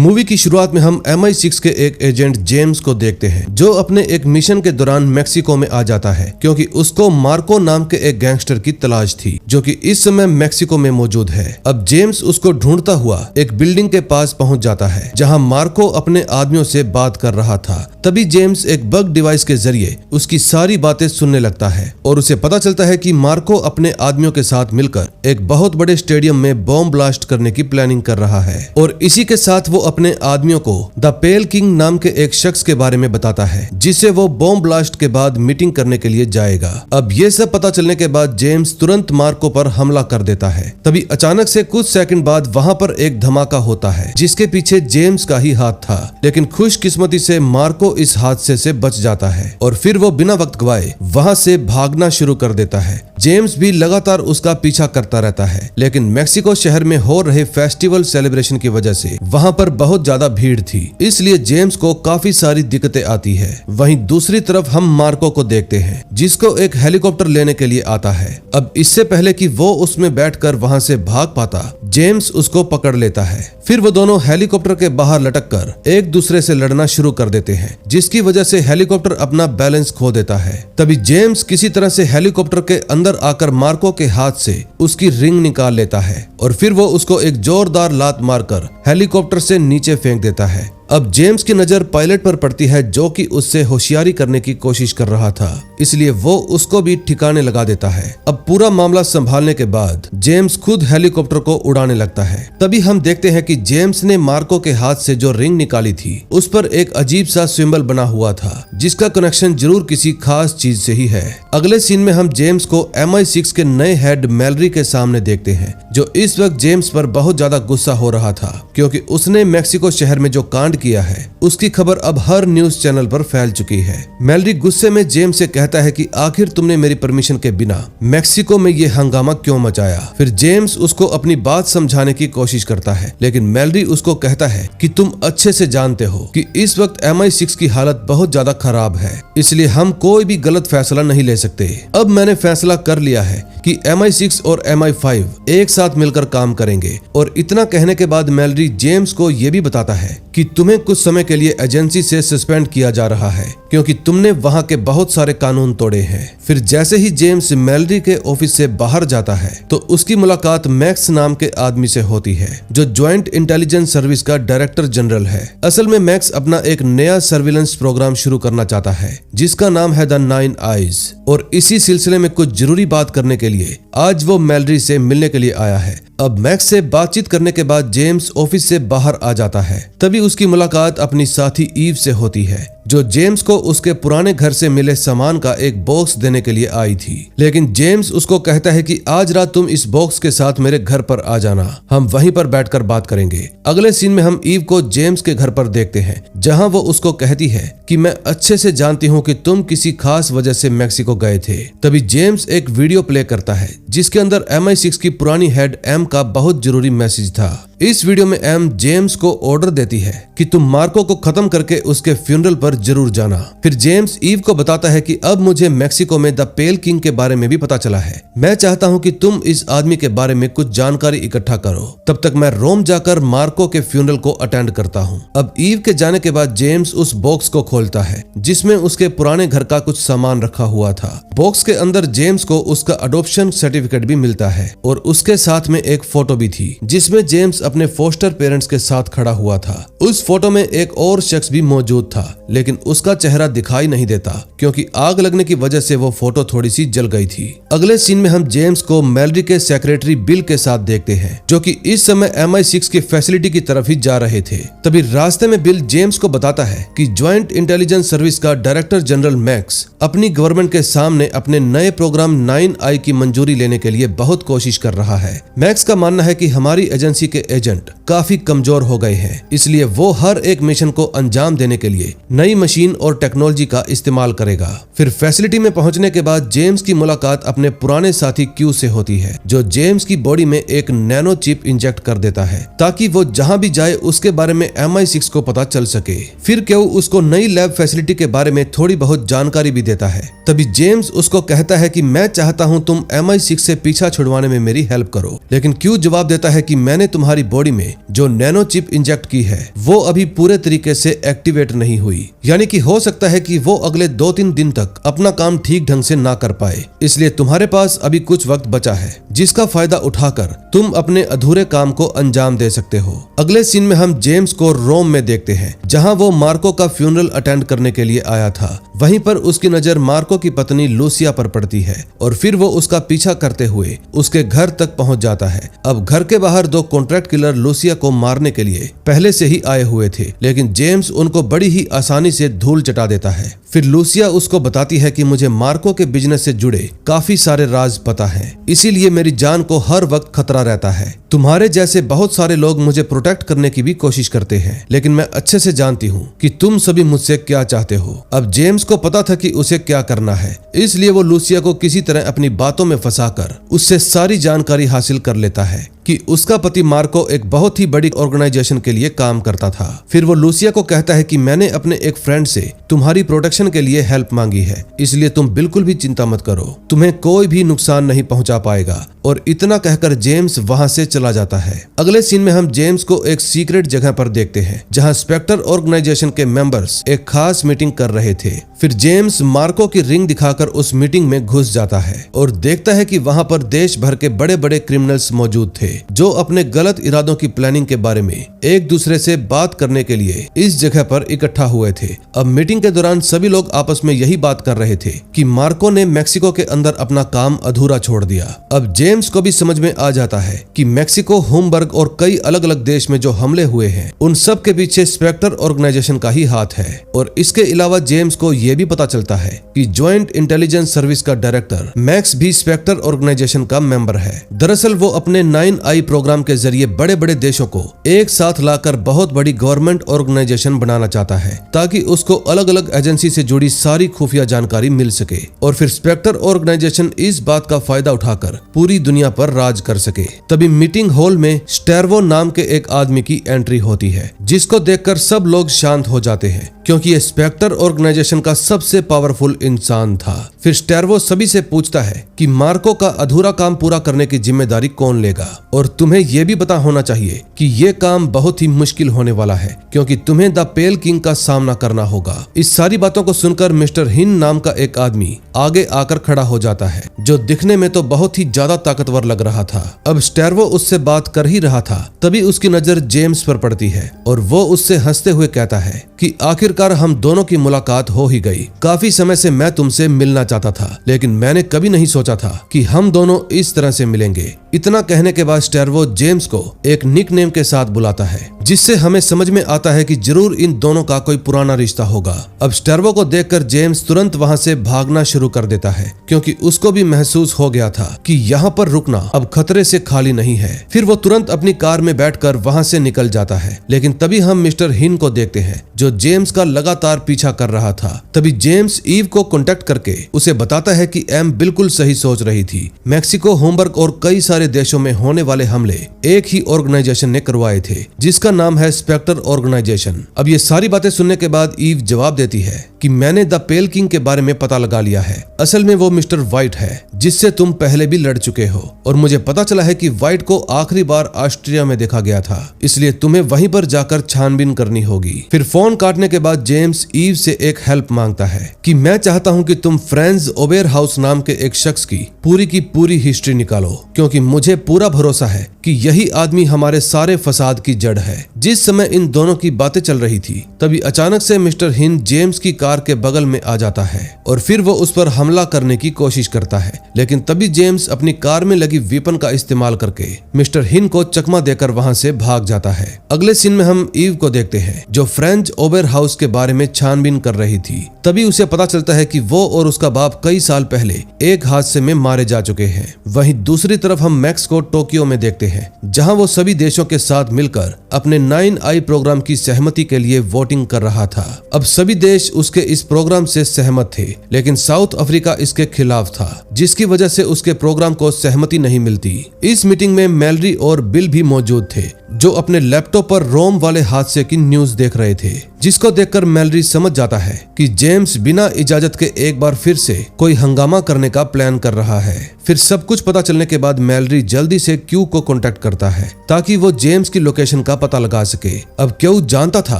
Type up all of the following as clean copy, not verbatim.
Movie की शुरुआत में हम MI6 के एक एजेंट जेम्स को देखते हैं जो अपने एक मिशन के दौरान मेक्सिको में आ जाता है क्योंकि उसको मार्को नाम के एक गैंगस्टर की तलाश थी जो कि इस समय मेक्सिको में मौजूद है। अब जेम्स उसको ढूंढता हुआ एक बिल्डिंग के पास पहुंच जाता है जहां मार्को अपने आदमियों से बात कर रहा था। तभी जेम्स एक बग डिवाइस के जरिए उसकी सारी बातें सुनने लगता है और उसे पता चलता है कि मार्को अपने आदमियों के साथ मिलकर एक बहुत बड़े स्टेडियम में बॉम्ब ब्लास्ट करने की प्लानिंग कर रहा है और इसी के साथ वो अपने आदमियों को द पेल किंग नाम के एक शख्स के बारे में बताता है जिसे वो बॉम्ब ब्लास्ट के बाद मीटिंग करने के लिए जाएगा। अब ये सब पता चलने के बाद जेम्स तुरंत मार्को पर हमला कर देता है। तभी अचानक से कुछ सेकंड बाद वहां पर एक धमाका होता है जिसके पीछे जेम्स का ही हाथ था, लेकिन खुशकिस्मती से मार्को इस हादसे से बच जाता है और फिर वो बिना वक्त गवाए वहां से भागना शुरू कर देता है। जेम्स भी लगातार उसका पीछा करता रहता है, लेकिन मेक्सिको शहर में हो रहे फेस्टिवल सेलिब्रेशन की वजह से वहां पर बहुत ज्यादा भीड़ थी, इसलिए जेम्स को काफी सारी दिक्कतें आती है। वहीं दूसरी तरफ हम मार्को को देखते हैं जिसको एक हेलीकॉप्टर लेने के लिए आता है। अब इससे पहले कि वो उसमें बैठकर वहां से भाग पाता, जेम्स उसको पकड़ लेता है। फिर वो दोनों हेलीकॉप्टर के बाहर लटककर एक दूसरे से लड़ना शुरू कर देते हैं जिसकी वजह से हेलीकॉप्टर अपना बैलेंस खो देता है। तभी जेम्स किसी तरह से हेलीकॉप्टर के अंदर आकर मार्को के हाथ से उसकी रिंग निकाल लेता है और फिर वो उसको एक जोरदार लात मारकर हेलीकॉप्टर से नीचे फेंक देता है। अब जेम्स की नजर पायलट पर पड़ती है जो कि उससे होशियारी करने की कोशिश कर रहा था, इसलिए वो उसको भी ठिकाने लगा देता है। अब पूरा मामला संभालने के बाद जेम्स खुद हेलीकॉप्टर को उड़ाने लगता है। तभी हम देखते हैं कि जेम्स ने मार्को के हाथ से जो रिंग निकाली थी उस पर एक अजीब सा सिंबल बना हुआ था जिसका कनेक्शन जरूर किसी खास चीज से ही है। अगले सीन में हम जेम्स को MI6 के नए हेड मैलरी के सामने देखते हैं जो इस वक्त जेम्स पर बहुत ज्यादा गुस्सा हो रहा था क्योंकि उसने मेक्सिको शहर में जो कांड किया है उसकी खबर अब हर न्यूज चैनल पर फैल चुकी है। मैलरी गुस्से में जेम्स से कहता है कि आखिर तुमने मेरी परमिशन के बिना मेक्सिको में ये हंगामा क्यों मचाया। फिर जेम्स उसको अपनी बात समझाने की कोशिश करता है, लेकिन मैलरी उसको कहता है कि तुम अच्छे से जानते हो कि इस वक्त MI6 की हालत बहुत ज्यादा खराब है, इसलिए हम कोई भी गलत फैसला नहीं ले सकते। अब मैंने फैसला कर लिया है कि MI6 और MI5 एक साथ मिलकर काम करेंगे। और इतना कहने के बाद मैलरी जेम्स को ये भी बताता है कि तुम्हें कुछ समय के लिए एजेंसी से सस्पेंड किया जा रहा है क्योंकि तुमने वहां के बहुत सारे कानून तोड़े हैं। फिर जैसे ही जेम्स मैलरी के ऑफिस से बाहर जाता है तो उसकी मुलाकात मैक्स नाम के आदमी से होती है जो ज्वाइंट इंटेलिजेंस सर्विस का डायरेक्टर जनरल है। असल में मैक्स अपना एक नया सर्विलेंस प्रोग्राम शुरू करना चाहता है जिसका नाम है द 9 आइज और इसी सिलसिले में कुछ जरूरी बात करने के लिए आज वो मैलरी से मिलने के लिए आया है। अब मैक्स से बातचीत करने के बाद जेम्स ऑफिस से बाहर आ जाता है। तभी उसकी मुलाकात अपनी साथी ईव से होती है जो जेम्स को उसके पुराने घर से मिले सामान का एक बॉक्स देने के लिए आई थी, लेकिन जेम्स उसको कहता है कि आज रात तुम इस बॉक्स के साथ मेरे घर पर आ जाना, हम वहीं पर बैठकर बात करेंगे। अगले सीन में हम ईव को जेम्स के घर पर देखते हैं जहां वो उसको कहती है कि मैं अच्छे से जानती हूँ कि तुम किसी खास वजह से मेक्सिको गए थे। तभी जेम्स एक वीडियो प्ले करता है जिसके अंदर MI6 की पुरानी हेड एम का बहुत जरूरी मैसेज था। इस वीडियो में एम जेम्स को ऑर्डर देती है कि तुम मार्को को खत्म करके उसके फ्यूनरल पर जरूर जाना। फिर जेम्स ईव को बताता है कि अब मुझे मेक्सिको में द पेल किंग के बारे में भी पता चला है, मैं चाहता हूं कि तुम इस आदमी के बारे में कुछ जानकारी इकट्ठा करो, तब तक मैं रोम जाकर मार्को के फ्यूनरल को अटेंड करता हूं। अब ईव के जाने के बाद जेम्स उस बॉक्स को खोलता है जिसमें उसके पुराने घर का कुछ सामान रखा हुआ था। बॉक्स के अंदर जेम्स को उसका अडॉप्शन सर्टिफिकेट भी मिलता है और उसके साथ में एक फोटो भी थी जिसमें जेम्स अपने फोस्टर पेरेंट्स के साथ खड़ा हुआ था। उस फोटो में एक और शख्स भी मौजूद था, लेकिन उसका चेहरा दिखाई नहीं देता क्योंकि आग लगने की वजह से वो फोटो थोड़ी सी जल गई थी। अगले सीन में हम जेम्स को मैलरी के सेक्रेटरी बिल के साथ देखते हैं जो कि इस समय MI6 की फैसिलिटी की तरफ ही जा रहे थे। तभी रास्ते में बिल जेम्स को बताता है कि ज्वाइंट इंटेलिजेंस सर्विस का डायरेक्टर जनरल मैक्स अपनी गवर्नमेंट के सामने अपने नए प्रोग्राम 9I की मंजूरी लेने के लिए बहुत कोशिश कर रहा है। मैक्स का मानना है कि हमारी एजेंसी के एजेंट काफी कमजोर हो गए हैं, इसलिए वो हर एक मिशन को अंजाम देने के लिए नई मशीन और टेक्नोलॉजी का इस्तेमाल करेगा। फिर फैसिलिटी में पहुंचने के बाद जेम्स की मुलाकात अपने पुराने साथी क्यू से होती है जो जेम्स की बॉडी में एक नैनो चिप इंजेक्ट कर देता है ताकि वो जहां भी जाए उसके बारे में MI6 को पता चल सके। फिर क्यू उसको नई लैब फैसिलिटी के बारे में थोड़ी बहुत जानकारी भी देता है। तभी जेम्स उसको कहता है कि मैं चाहता हूं तुम MI6 से पीछा छुड़वाने में मेरी हेल्प करो, लेकिन क्यू जवाब देता है कि मैंने तुम्हारी बॉडी में जो नैनो चिप इंजेक्ट की है वो अभी पूरे तरीके से एक्टिवेट नहीं हुई, यानी कि हो सकता है कि वो अगले 2-3 दिन तक अपना काम ठीक ढंग से ना कर पाए। इसलिए तुम्हारे पास अभी कुछ वक्त बचा है जिसका फायदा उठाकर तुम अपने अधूरे काम को अंजाम दे सकते हो। अगले सीन में हम जेम्स को रोम में देखते हैं जहां वो मार्को का फ्यूनरल अटेंड करने के लिए आया था। वहीं पर उसकी नजर मार्को की पत्नी लूसिया पर पड़ती है और फिर वो उसका पीछा करते हुए उसके घर तक पहुंच जाता है। अब घर के बाहर 2 कॉन्ट्रैक्ट किलर लूसिया को मारने के लिए पहले से ही आए हुए थे, लेकिन जेम्स उनको बड़ी ही आसानी से धूल चटा देता है। फिर लूसिया उसको बताती है कि मुझे मार्को के बिजनेस से जुड़े काफी सारे राज पता है, इसीलिए मेरी जान को हर वक्त खतरा रहता है। तुम्हारे जैसे बहुत सारे लोग मुझे प्रोटेक्ट करने की भी कोशिश करते हैं, लेकिन मैं अच्छे से जानती हूँ कि तुम सभी मुझसे क्या चाहते हो। अब जेम्स को पता था कि उसे क्या करना है, इसलिए वो लूसिया को किसी तरह अपनी बातों में फंसाकर उससे सारी जानकारी हासिल कर लेता है कि उसका पति मार्को एक बहुत ही बड़ी ऑर्गेनाइजेशन के लिए काम करता था। फिर वो लूसिया को कहता है कि मैंने अपने एक फ्रेंड से तुम्हारी प्रोटेक्शन के लिए हेल्प मांगी है, इसलिए तुम बिल्कुल भी चिंता मत करो, तुम्हें कोई भी नुकसान नहीं पहुंचा पाएगा। और इतना कहकर जेम्स वहां से चला जाता है। अगले सीन में हम जेम्स को एक सीक्रेट जगह पर देखते हैं जहां स्पेक्टर ऑर्गेनाइजेशन के मेंबर्स एक खास मीटिंग कर रहे थे। फिर जेम्स मार्को की रिंग दिखाकर उस मीटिंग में घुस जाता है और देखता है कि वहां पर देश भर के बड़े बड़े क्रिमिनल्स मौजूद थे जो अपने गलत इरादों की प्लानिंग के बारे में एक दूसरे से बात करने के लिए इस जगह पर इकट्ठा हुए थे। अब मीटिंग के दौरान सभी लोग आपस में यही बात कर रहे थे कि मार्को ने मेक्सिको के अंदर अपना काम अधूरा छोड़ दिया। अब जेम्स को भी समझ में आ जाता है कि मेक्सिको, होमबर्ग और कई अलग अलग देश में जो हमले हुए हैं उन सब के पीछे स्पेक्टर ऑर्गेनाइजेशन का ही हाथ है। और इसके अलावा जेम्स को यह भी पता चलता है कि ज्वाइंट इंटेलिजेंस सर्विस का डायरेक्टर मैक्स भी स्पेक्टर ऑर्गेनाइजेशन का मेंबर है। दरअसल वो अपने 9i प्रोग्राम के जरिए बड़े बड़े देशों को एक साथ लाकर बहुत बड़ी गवर्नमेंट ऑर्गेनाइजेशन बनाना चाहता है ताकि उसको अलग अलग एजेंसी से जुड़ी सारी खुफिया जानकारी मिल सके और फिर स्पेक्टर ऑर्गेनाइजेशन इस बात का फायदा उठाकर पूरी दुनिया पर राज कर सके। तभी मीटिंग हॉल में स्टेर्वो नाम के एक आदमी की एंट्री होती है जिसको देखकर सब लोग शांत हो जाते हैं क्योंकि ये स्पेक्टर ऑर्गेनाइजेशन का सबसे पावरफुल इंसान था। फिर स्टेर्वो सभी से पूछता है कि मार्को का अधूरा काम पूरा करने की जिम्मेदारी कौन लेगा और तुम्हें यह भी पता होना चाहिए कि ये काम बहुत ही मुश्किल होने वाला है क्योंकि तुम्हें द पेल किंग का सामना करना होगा। इस सारी बातों को सुनकर मिस्टर हिन नाम का एक आदमी आगे आकर खड़ा हो जाता है जो दिखने में तो बहुत ही ज्यादा ताकतवर लग रहा था। अब स्टेर्वो उससे बात कर ही रहा था तभी उसकी नजर जेम्स पर पड़ती है और वो उससे हंसते हुए कहता है कि आखिरकार हम दोनों की मुलाकात हो ही गई। काफी समय से मैं तुमसे मिलना चाहता था लेकिन मैंने कभी नहीं सोचा था कि हम दोनों इस तरह से मिलेंगे। इतना कहने के बाद स्टेर्वो जेम्स को एक निकनेम के साथ बुलाता है जिससे हमें समझ में आता है कि जरूर इन दोनों का कोई पुराना रिश्ता होगा। अब स्टेर्वो को देखकर जेम्स तुरंत वहां से भागना शुरू कर देता है क्योंकि उसको भी महसूस हो गया था कि यहाँ पर रुकना अब खतरे से खाली नहीं है। फिर वो तुरंत अपनी कार में बैठकर वहां से निकल जाता है, लेकिन तभी हम मिस्टर हिन को देखते हैं जो जेम्स का लगातार पीछा कर रहा था। तभी जेम्स ईव को कांटेक्ट करके उसे बताता है कि एम बिल्कुल सही सोच रही थी। मेक्सिको, होमबर्ग और कई सारे देशों में होने वाले हमले एक ही ऑर्गेनाइजेशन ने करवाए थे जिसका नाम है स्पेक्टर ऑर्गेनाइजेशन। अब ये सारी बातें सुनने के बाद ईव जवाब देती है कि मैंने द पेल किंग के बारे में पता लगा लिया है। असल में वो मिस्टर व्हाइट है जिससे तुम पहले भी लड़ चुके हो और मुझे पता चला है कि व्हाइट को आखिरी बार ऑस्ट्रिया में देखा गया था, इसलिए तुम्हें वहीं पर जाकर छानबीन करनी होगी। फिर फोन काटने के बाद जेम्स ईव से एक हेल्प मांगता है कि मैं चाहता हूं कि तुम फ्रेंज ओबेर हाउस नाम के एक शख्स की पूरी हिस्ट्री निकालो क्योंकि मुझे पूरा भरोसा है कि यही आदमी हमारे सारे फसाद की जड़ है। जिस समय इन दोनों की बातें चल रही थी तभी अचानक से मिस्टर हिन जेम्स की कार के बगल में आ जाता है और फिर वो उस पर हमला करने की कोशिश करता है, लेकिन तभी जेम्स अपनी कार में लगी वेपन का इस्तेमाल करके मिस्टर हिन को चकमा देकर वहां से भाग जाता है। अगले सीन में हम ईव को देखते हैं जो फ्रेंच ओबेर हाउस के बारे में छानबीन कर रही थी। तभी उसे पता चलता है कि वो और उसका बाप कई साल पहले एक हादसे में मारे जा चुके हैं। वहीं दूसरी तरफ हम मैक्स को टोक्यो में देखते हैं जहां वो सभी देशों के साथ मिलकर अपने 9i प्रोग्राम की सहमति के लिए वोटिंग कर रहा था। अब सभी देश उसके इस प्रोग्राम से सहमत थे, लेकिन साउथ अफ्रीका इसके खिलाफ था जिसकी वजह से उसके प्रोग्राम को सहमति नहीं मिलती। इस मीटिंग में मैलरी और बिल भी मौजूद थे जो अपने लैपटॉप पर रोम वाले हादसे की न्यूज देख रहे थे। जिसको देखकर मैलरी समझ जाता है कि जेम्स बिना इजाजत के एक बार फिर से कोई हंगामा करने का प्लान कर रहा है। फिर सब कुछ पता चलने के बाद मैलरी जल्दी से क्यू को कांटेक्ट करता है ताकि वो जेम्स की लोकेशन का पता लगा सके। अब क्यू जानता था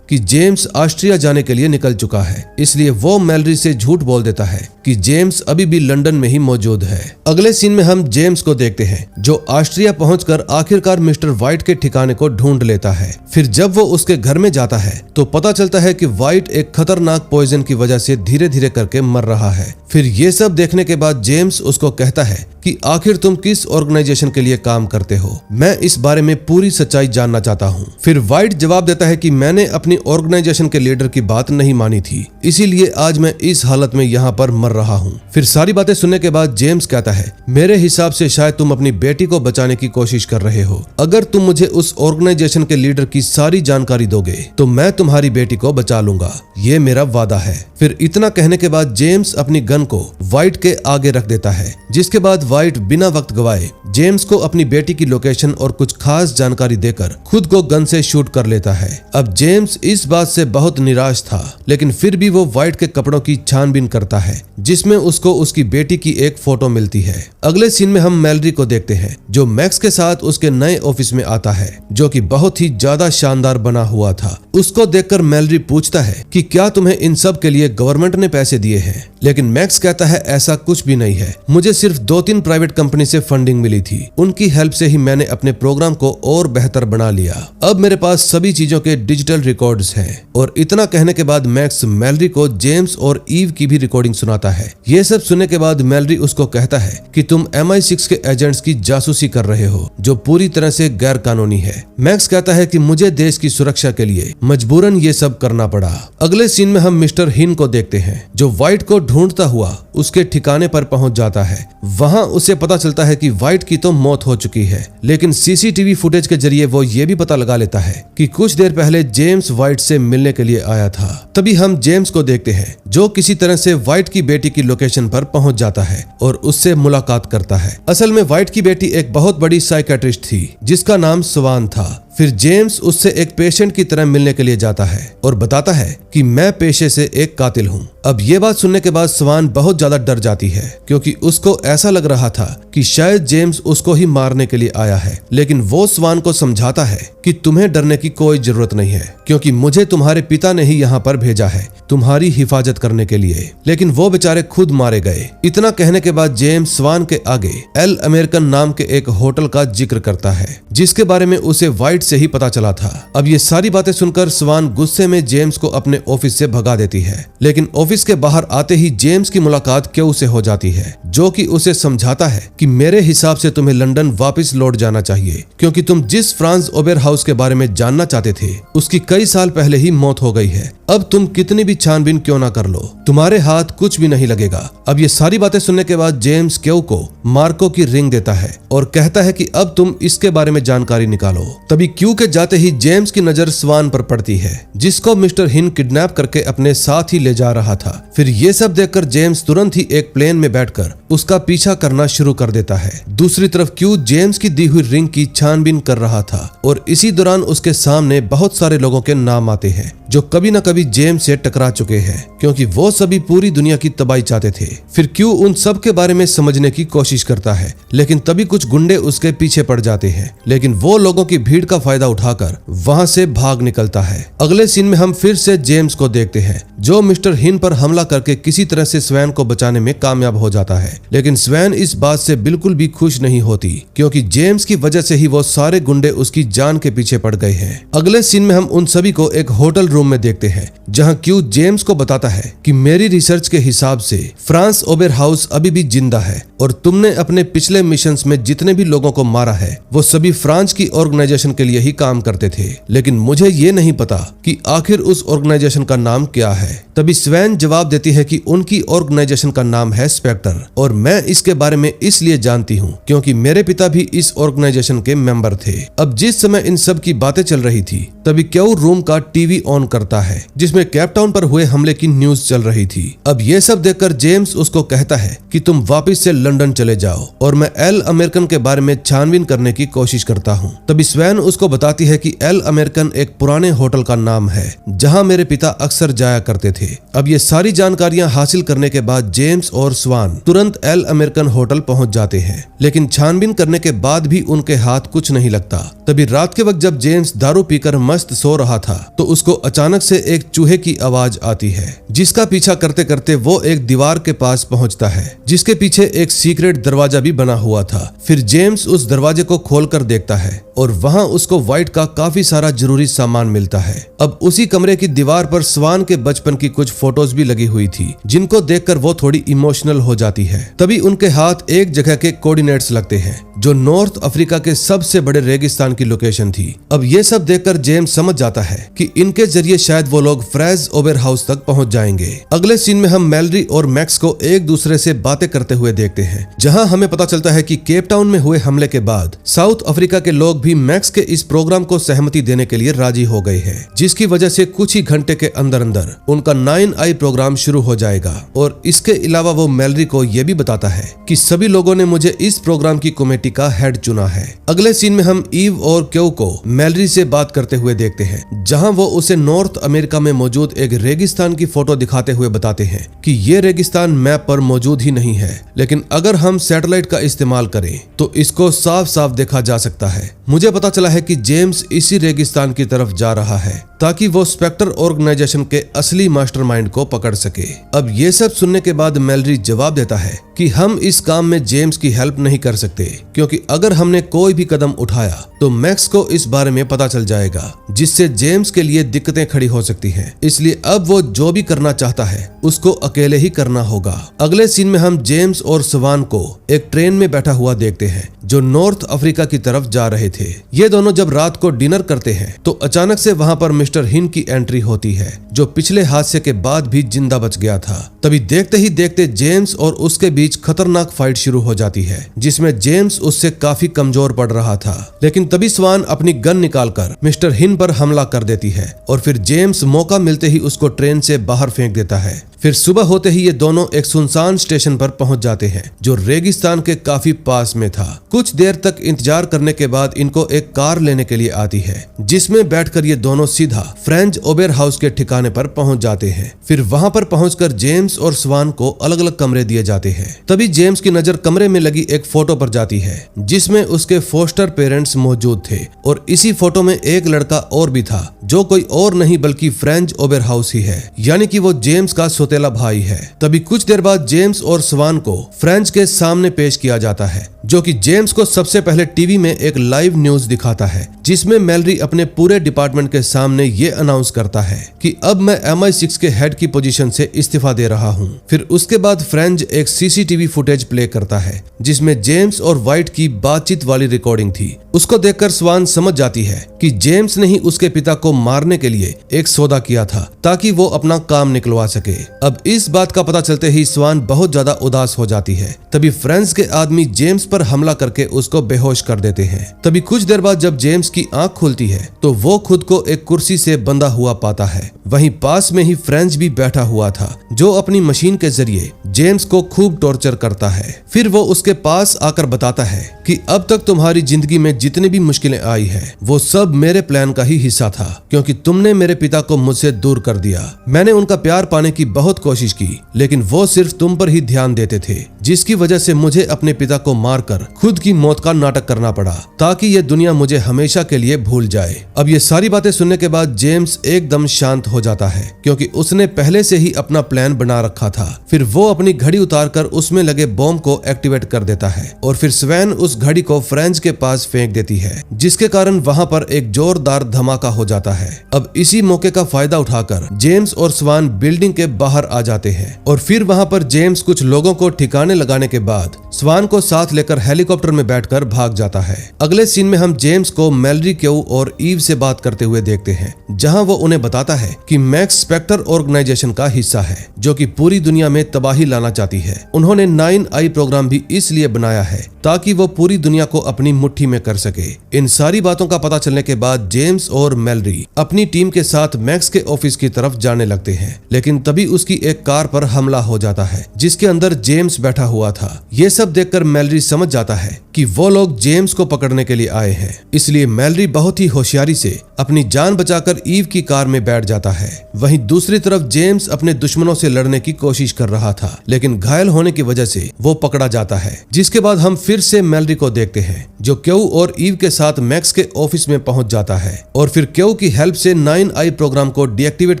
कि जेम्स ऑस्ट्रिया जाने के लिए निकल चुका है, इसलिए वो मैलरी से झूठ बोल देता है कि जेम्स अभी भी लंदन में ही मौजूद है। अगले सीन में हम जेम्स को देखते हैं जो ऑस्ट्रिया पहुंचकर आखिरकार मिस्टर व्हाइट के ठिकाने को ढूंढ लेता है। फिर जब वो उसके घर में जाता है तो पता चलता है कि व्हाइट एक खतरनाक पॉइजन की वजह से धीरे धीरे करके मर रहा है। फिर ये सब देखने के बाद जेम्स उसको कहता है कि आखिर तुम किस ऑर्गेनाइजेशन के लिए काम करते हो, मैं इस बारे में पूरी सच्चाई जानना चाहता हूँ। फिर व्हाइट जवाब देता है कि मैंने अपनी ऑर्गेनाइजेशन के लीडर की बात नहीं मानी थी, इसीलिए आज मैं इस हालत में यहाँ पर मर रहा हूँ। फिर सारी बातें सुनने के बाद जेम्स कहता है, मेरे हिसाब से शायद तुम अपनी बेटी को बचाने की कोशिश कर रहे हो। अगर तुम मुझे उस ऑर्गेनाइजेशन के लीडर की सारी जानकारी दोगे तो मैं तुम्हारी बेटी को बचा लूंगा, ये मेरा वादा है। फिर इतना कहने के बाद जेम्स अपनी गन को व्हाइट के आगे रख देता है, जिसके बाद व्हाइट बिना वक्त गवाए जेम्स को अपनी बेटी की लोकेशन और कुछ खास जानकारी देकर खुद को गन से शूट कर लेता है। अब जेम्स इस बात से बहुत निराश था, लेकिन फिर भी वो व्हाइट के कपड़ों की छानबीन करता है जिसमें उसको उसकी बेटी की एक फोटो मिलती है। अगले सीन में हम मैलरी को देखते हैं जो मैक्स के साथ उसके नए ऑफिस में आता है, जो कि बहुत ही ज्यादा शानदार बना हुआ था। उसको देखकर मैलरी पूछता है कि क्या तुम्हें इन सब के लिए गवर्नमेंट ने पैसे दिए हैं, लेकिन मैक्स कहता है ऐसा कुछ भी नहीं है, मुझे सिर्फ 2-3 प्राइवेट कंपनी से फंडिंग मिली थी, उनकी हेल्प से ही मैंने अपने प्रोग्राम को और बेहतर बना लिया। अब मेरे पास सभी चीजों के डिजिटल रिकॉर्ड्स हैं। और इतना कहने के बाद मैक्स मैलरी को जेम्स और ईव की भी रिकॉर्डिंग सुनाता है। ये सब सुनने के बाद मैलरी उसको कहता है कि तुम MI6 के एजेंट्स की जासूसी कर रहे हो, जो पूरी तरह से गैर कानूनी है। मैक्स कहता है कि मुझे देश की सुरक्षा के लिए मजबूरन ये सब करना पड़ा। अगले सीन में हम मिस्टर हिन को देखते हैं जो व्हाइट को ढूंढता हुआ उसके ठिकाने पर पहुंच जाता है। वहां उसे पता चलता है कि व्हाइट की तो मौत हो चुकी है, लेकिन CCTV फुटेज के जरिए वो ये भी पता लगा लेता है कि कुछ देर पहले जेम्स व्हाइट से मिलने के लिए आया था। तभी हम जेम्स को देखते हैं जो किसी तरह से व्हाइट की बेटी की लोकेशन पर पहुंच जाता है और उससे मुलाकात करता है। असल में व्हाइट की बेटी एक बहुत बड़ी साइकेट्रिस्ट थी जिसका नाम स्वान था। फिर जेम्स उससे एक पेशेंट की तरह मिलने के लिए जाता है और बताता है कि मैं पेशे से एक कातिल हूँ। अब ये बात सुनने के बाद स्वान बहुत ज्यादा डर जाती है, क्योंकि उसको ऐसा लग रहा था कि शायद जेम्स उसको ही मारने के लिए आया है। लेकिन वो स्वान को समझाता है कि तुम्हें डरने की कोई जरूरत नहीं है, क्योंकि मुझे तुम्हारे पिता ने ही यहाँ पर भेजा है तुम्हारी हिफाजत करने के लिए। लेकिन वो बेचारे खुद मारे गए। इतना कहने के बाद जेम्स स्वान के आगे एल अमेरिकन नाम के एक होटल का जिक्र करता है, जिसके बारे में उसे व्हाइट से ही पता चला था। अब ये सारी बातें सुनकर स्वान गुस्से में जेम्स को अपने ऑफिस से भगा देती है। लेकिन ऑफिस के बाहर आते ही जेम्स की मुलाकात क्यू से हो जाती है, जो कि उसे समझाता है कि मेरे हिसाब से तुम्हें लंदन वापस लौट जाना चाहिए, क्योंकि तुम जिस फ्रांस ओबेर हाउस के बारे में जानना चाहते थे उसकी कई साल पहले ही मौत हो गई है। अब तुम कितनी भी छानबीन क्यों ना कर लो, तुम्हारे हाथ कुछ भी नहीं लगेगा। अब ये सारी बातें सुनने के बाद जेम्स क्यू को मार्को की रिंग देता है और कहता है कि अब तुम इसके बारे में जानकारी निकालो। तभी क्यू के जाते ही जेम्स की नजर स्वान पर पड़ती है, जिसको मिस्टर हिन किडनैप करके अपने साथ ही ले जा रहा था। फिर ये सब देखकर जेम्स तुरंत ही एक प्लेन में बैठकर उसका पीछा करना शुरू कर देता है। दूसरी तरफ क्यू जेम्स की दी हुई रिंग की छानबीन कर रहा था और इसी दौरान उसके सामने बहुत सारे लोगों के नाम आते हैं जो कभी न कभी जेम्स से टकरा चुके हैं, क्योंकि वो सभी पूरी दुनिया की तबाही चाहते थे। फिर क्यू उन सब के बारे में समझने की कोशिश करता है, लेकिन तभी कुछ गुंडे उसके पीछे पड़ जाते हैं, लेकिन वो लोगों की भीड़ का फायदा उठाकर वहां से भाग निकलता है। अगले सीन में हम फिर से जेम्स को देखते हैं जो मिस्टर हिन पर हमला करके किसी तरह से स्वैन को बचाने में कामयाब हो जाता है। लेकिन स्वैन इस बात से बिल्कुल भी खुश नहीं होती, क्योंकि जेम्स की वजह से ही वो सारे गुंडे उसकी जान के पीछे पड़ गए हैं। अगले सीन में हम उन सभी को एक होटल रूम में देखते हैं, जहां क्यू जेम्स को बताता है कि मेरी रिसर्च के हिसाब से फ्रांस ओबेर हाउस अभी भी जिंदा है और तुमने अपने पिछले मिशंस में जितने भी लोगों को मारा है वो सभी फ्रांस की ऑर्गेनाइजेशन के लिए ही काम करते थे। लेकिन मुझे ये नहीं पता कि आखिर उस ऑर्गेनाइजेशन का नाम क्या है। तभी स्वैन जवाब देती है कि उनकी ऑर्गेनाइजेशन का नाम है स्पेक्टर, और मैं इसके बारे में इसलिए जानती हूँ क्योंकि मेरे पिता भी इस ऑर्गेनाइजेशन के मेंबर थे। अब जिस समय इन सब की बातें चल रही थी तभी क्यू रूम का टीवी ऑन फोन करता है जिसमें केप टाउन पर हुए हमले की न्यूज चल रही थी। अब ये सब देखकर जेम्स उसको कहता है कि तुम वापस से लंदन चले जाओ और मैं एल अमेरिकन के बारे में छानबीन करने की कोशिश करता हूँ। तभी स्वैन उसको बताती है कि एल अमेरिकन एक पुराने होटल का नाम है जहाँ मेरे पिता अक्सर जाया करते थे। अब ये सारी जानकारियां हासिल करने के बाद जेम्स और स्वान तुरंत एल अमेरिकन होटल पहुंच जाते हैं, लेकिन छानबीन करने के बाद भी उनके हाथ कुछ नहीं लगता। तभी रात के वक्त जब जेम्स दारू पीकर मस्त सो रहा था तो उसको अचानक से एक चूहे की आवाज आती है, जिसका पीछा करते करते वो एक दीवार के पास पहुंचता है जिसके पीछे एक सीक्रेट दरवाजा भी बना हुआ था। फिर जेम्स उस दरवाजे को खोलकर देखता है और वहां उसको व्हाइट का काफी सारा जरूरी सामान मिलता है। अब उसी कमरे की दीवार पर स्वान के बचपन की कुछ फोटोज भी लगी हुई थी जिनको देखकर वो थोड़ी इमोशनल हो जाती है। तभी उनके हाथ एक जगह के कोऑर्डिनेट्स लगते हैं जो नॉर्थ अफ्रीका के सबसे बड़े रेगिस्तान की लोकेशन थी। अब ये सब देखकर जेम्स समझ जाता है कि इनके जरिए शायद वो लोग फ्रेज ओबर हाउस तक पहुंच जाएंगे। अगले सीन में हम मैलरी और मैक्स को एक दूसरे से बातें करते हुए देखते हैं, जहां हमें पता चलता है कि केप टाउन में हुए हमले के बाद साउथ अफ्रीका के लोग भी मैक्स के इस प्रोग्राम को सहमति देने के लिए राजी हो गए हैं, जिसकी वजह से कुछ ही घंटे के अंदर अंदर उनका 9i प्रोग्राम शुरू हो जाएगा। और इसके अलावा वो मैलरी को यह भी बताता है कि सभी लोगों ने मुझे इस प्रोग्राम की कमेटी का हेड चुना है। अगले सीन में हम ईव और क्यो को मैलरी से बात करते हुए देखते हैं, जहां वो उसे नॉर्थ अमेरिका में मौजूद एक रेगिस्तान की फोटो दिखाते हुए बताते हैं कि ये रेगिस्तान मैप पर मौजूद ही नहीं है, लेकिन अगर हम सैटेलाइट का इस्तेमाल करें तो इसको साफ साफ देखा जा सकता है। मुझे पता चला है कि जेम्स इसी रेगिस्तान की तरफ जा रहा है ताकि वो स्पेक्टर ऑर्गेनाइजेशन के असली मास्टरमाइंड को पकड़ सके। अब ये सब सुनने के बाद मैलरी जवाब देता है कि हम इस काम में जेम्स की हेल्प नहीं कर सकते, क्योंकि अगर हमने कोई भी कदम उठाया तो मैक्स को इस बारे में पता चल जाएगा, जिससे जेम्स के लिए दिक्कतें खड़ी हो सकती हैं। इसलिए अब वो जो भी करना चाहता है उसको अकेले ही करना होगा। अगले सीन में हम जेम्स और स्वान को एक ट्रेन में बैठा हुआ देखते हैं जो नॉर्थ अफ्रीका की तरफ जा रहे थे। ये दोनों जब रात को डिनर करते हैं तो अचानक से वहां पर मिस्टर हिन की एंट्री होती है, जो पिछले हादसे के बाद भी जिंदा बच गया था। तभी देखते ही देखते जेम्स और उसके बीच खतरनाक फाइट शुरू हो जाती है, जिसमें जेम्स उससे काफी कमजोर पड़ रहा था। लेकिन तभी स्वान अपनी गन निकालकर मिस्टर हिन पर हमला कर देती है और फिर जेम्स मौका मिलते ही उसको ट्रेन से बाहर फेंक देता है। फिर सुबह होते ही ये दोनों एक सुनसान स्टेशन पर पहुंच जाते हैं जो रेगिस्तान के काफी पास में था। कुछ देर तक इंतजार करने के बाद इनको एक कार लेने के लिए आती है, जिसमें बैठकर ये दोनों सीधा फ्रेंच ओबर हाउस के ठिकाने पर पहुंच जाते हैं। फिर वहां पर पहुंचकर जेम्स और स्वान को अलग अलग कमरे दिए जाते हैं। तभी जेम्स की नजर कमरे में लगी एक फोटो पर जाती है जिसमें उसके फोस्टर पेरेंट्स मौजूद थे, और इसी फोटो में एक लड़का और भी था जो कोई और नहीं बल्कि फ्रेंच ओबर हाउस ही है, यानी कि वो जेम्स का सौतेला भाई है। तभी कुछ देर बाद जेम्स और स्वान को फ्रेंच के सामने पेश किया जाता है, जो कि जेम्स को सबसे पहले टीवी में एक लाइव न्यूज दिखाता है, जिसमें मैलरी अपने पूरे डिपार्टमेंट के सामने ये अनाउंस करता है कि अब मैं MI6 के हेड की पोजीशन से इस्तीफा दे रहा हूँ। फिर उसके बाद फ्रेंच एक CCTV फुटेज प्ले करता है जिसमें जेम्स और व्हाइट की बातचीत वाली रिकॉर्डिंग थी। उसको देखकर स्वान समझ जाती है कि जेम्स ने ही उसके पिता को मारने के लिए एक सौदा किया था ताकि वो अपना काम निकलवा सके। अब इस बात का पता चलते ही स्वान बहुत ज्यादा उदास हो जाती है। तभी फ्रेंच के आदमी जेम्स पर हमला करके उसको बेहोश कर देते हैं। तभी कुछ देर बाद जब जेम्स की आंख खुलती है तो वो खुद को एक कुर्सी से बंधा हुआ पाता है। वहीं पास में ही फ्रेंच भी बैठा हुआ था जो अपनी मशीन के जरिए जेम्स को खूब टॉर्चर करता है। फिर वो उसके पास आकर बताता है कि अब तक तुम्हारी जिंदगी में जितनी भी मुश्किलें आई है वो सब मेरे प्लान का ही हिस्सा था, क्योंकि तुमने मेरे पिता को मुझसे दूर कर दिया। मैंने उनका प्यार पाने की बहुत कोशिश की, लेकिन वो सिर्फ तुम पर ही ध्यान देते थे, जिसकी वजह से मुझे अपने पिता को मारकर खुद की मौत का नाटक करना पड़ा ताकि ये दुनिया मुझे हमेशा के लिए भूल जाए। अब ये सारी बातें सुनने के बाद जेम्स एकदम शांत हो जाता है, क्योंकि उसने पहले से ही अपना प्लान बना रखा था। फिर वो अपनी घड़ी उतारकर उसमें लगे बॉम्ब को एक्टिवेट कर देता है और फिर स्वैन उस घड़ी को फ्रेंच के पास फेंक देती है, जिसके कारण वहां पर एक जोरदार धमाका हो जाता है। अब इसी मौके का फायदा उठाकर जेम्स और स्वान बिल्डिंग के बाहर आ जाते हैं और फिर वहां पर जेम्स कुछ लोगों को ठिकाने लगाने के बाद स्वान को साथ लेकर हेलीकॉप्टर में बैठकर भाग जाता है। अगले सीन में हम जेम्स को मैलरी क्यू और ईव से बात करते हुए देखते हैं, जहां वो उन्हें बताता है कि मैक्स स्पेक्टर ऑर्गेनाइजेशन का हिस्सा है जो कि पूरी दुनिया में तबाही लाना चाहती है। उन्होंने 9i प्रोग्राम भी इसलिए बनाया है ताकि वो पूरी दुनिया को अपनी मुट्ठी में कर सके। इन सारी बातों का पता चलने के बाद जेम्स और मैलरी अपनी टीम के साथ मैक्स के ऑफिस की तरफ जाने लगते हैं, लेकिन तभी उसकी एक कार पर हमला हो जाता है जिसके अंदर जेम्स बैठा हुआ था। ये सब देखकर मैलरी समझ जाता है कि वो लोग जेम्स को पकड़ने के लिए आए हैं, इसलिए मैलरी बहुत ही होशियारी से अपनी जान बचाकर ईव की कार में बैठ जाता है। वहीं दूसरी तरफ जेम्स अपने दुश्मनों से लड़ने की कोशिश कर रहा था, लेकिन घायल होने की वजह से वो पकड़ा जाता है। जिसके बाद हम फिर से मैलरी को देखते हैं जो क्यू और ईव के साथ मैक्स के ऑफिस में पहुंच जाता है और फिर क्यू की हेल्प से 9i प्रोग्राम को डीएक्टिवेट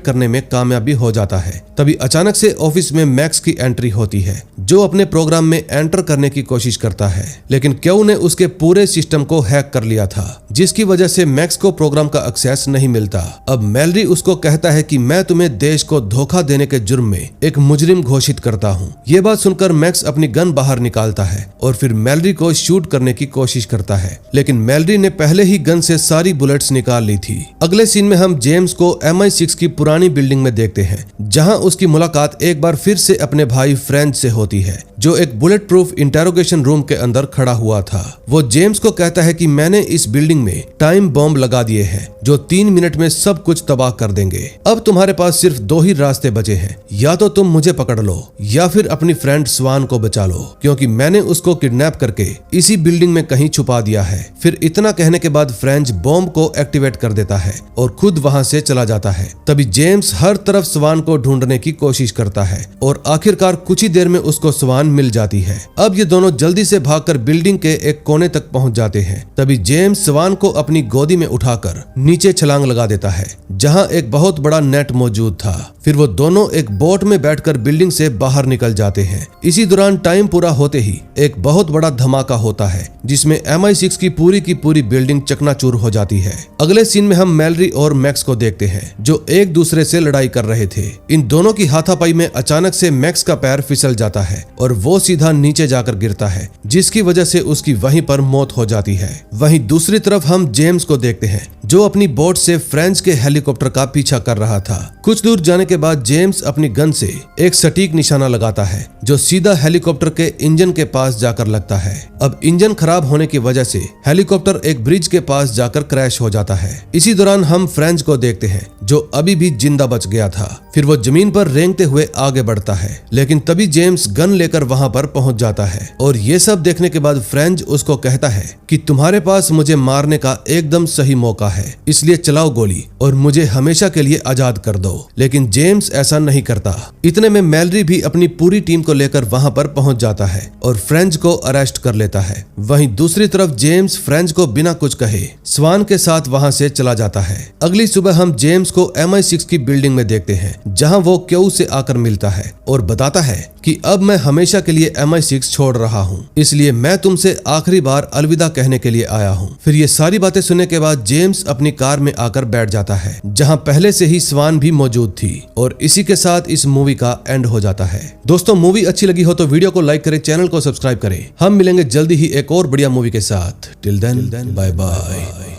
करने में कामयाबी हो जाता है। तभी अचानक से ऑफिस में मैक्स की एंट्री होती है जो अपने प्रोग्राम में एंटर करने की कोशिश करता है, लेकिन क्यू ने उसके पूरे सिस्टम को हैक कर लिया था जिसकी वजह से मैक्स को प्रोग्राम का एक्सेस नहीं मिलता। अब मैलरी उसको कहता है कि मैं तुम्हें देश को धोखा देने के जुर्म में एक मुजरिम घोषित करता हूँ। ये बात सुनकर मैक्स अपनी गन बाहर निकालता है और फिर मैलरी को शूट करने की कोशिश करता है, लेकिन मैलरी ने पहले ही गन से सारी बुलेट्स निकाल ली थी। अगले सीन में हम जेम्स को MI6 की पुरानी बिल्डिंग में देखते हैं जहां उसकी मुलाकात एक बार फिर से अपने भाई फ्रेंच से होती है जो एक बुलेट प्रूफ इंटेरोगेशन रूम के अंदर खड़ा हुआ था। वो जेम्स को कहता है कि मैंने इस बिल्डिंग में टाइम बॉम्ब लगा दिए हैं जो 3 मिनट में सब कुछ तबाह कर देंगे। अब तुम्हारे पास सिर्फ 2 ही रास्ते बचे हैं, या तो तुम मुझे पकड़ लो या फिर अपनी फ्रेंड स्वान को बचा लो, क्योंकि मैंने उसको किडनैप करके इसी बिल्डिंग में कहीं छुपा दिया है। फिर इतना कहने के बाद फ्रेंच बॉम्ब को एक्टिवेट कर देता है और खुद वहां से चला जाता है। तभी जेम्स हर तरफ स्वान को ढूंढने की कोशिश करता है और आखिरकार कुछ ही देर में उसको स्वान मिल जाती है। अब ये दोनों जल्दी से भागकर बिल्डिंग के एक कोने तक पहुंच जाते हैं। तभी जेम्स स्वान को अपनी गोदी में उठाकर नीचे छलांग लगा देता है जहां एक बहुत बड़ा नेट मौजूद था। फिर वो दोनों एक बोट में बैठकर बिल्डिंग से बाहर निकल जाते हैं। इसी दौरान टाइम पूरा होते ही एक बहुत बड़ा धमाका होता है जिसमें MI6 की पूरी बिल्डिंग चकनाचूर हो जाती है। अगले सीन में हम मैलरी और मैक्स को देखते हैं जो एक दूसरे से लड़ाई कर रहे थे। इन दोनों की हाथापाई में अचानक से मैक्स का पैर फिसल जाता है और वो सीधा नीचे जाकर गिरता है जिसकी वजह से उसकी वहीं पर मौत हो जाती है। वहीं दूसरी तरफ हम जेम्स को देखते हैं जो अपनी बोट से फ्रेंच के हेलीकॉप्टर का पीछा कर रहा था। कुछ दूर जाने के बाद जेम्स अपनी गन से एक सटीक निशाना लगाता है जो सीधा हेलीकॉप्टर के इंजन के पास जाकर लगता है। अब इंजन खराब होने की वजह से हेलीकॉप्टर एक ब्रिज के पास जाकर क्रैश हो जाता है। इसी दौरान हम फ्रेंच को देखते हैं जो अभी भी जिंदा बच गया था। फिर वो जमीन पर रेंगते हुए आगे बढ़ता है, लेकिन तभी जेम्स गन लेकर वहां पर पहुंच जाता है और ये सब देखने के बाद फ्रेंच उसको कहता है कि तुम्हारे पास मुझे मारने का एकदम सही मौका है, इसलिए चलाओ गोली और मुझे हमेशा के लिए आजाद कर दो। लेकिन जेम्स ऐसा नहीं करता। इतने में मैलरी भी अपनी पूरी टीम को लेकर वहां पर पहुंच जाता है और फ्रेंच को अरेस्ट कर लेता है। वहीं दूसरी तरफ जेम्स फ्रेंच को बिना कुछ कहे स्वान के साथ वहां से चला जाता है। अगली सुबह हम जेम्स को MI6 की बिल्डिंग में देखते हैं जहां वो क्यू से आकर मिलता है और बताता है कि अब मैं हमेशा के लिए MI6 छोड़ रहा हूं, इसलिए मैं तुमसे आखिरी बार अलविदा कहने के लिए आया हूं। फिर ये सारी बातें सुनने के बाद जेम्स अपनी कार में आकर बैठ जाता है जहां पहले से ही स्वान भी मौजूद थी और इसी के साथ इस मूवी का एंड हो जाता है। दोस्तों मूवी अच्छी लगी हो तो वीडियो को लाइक करें, चैनल को सब्सक्राइब करें। हम मिलेंगे जल्दी ही एक और बढ़िया मूवी के साथ। Till then bye bye.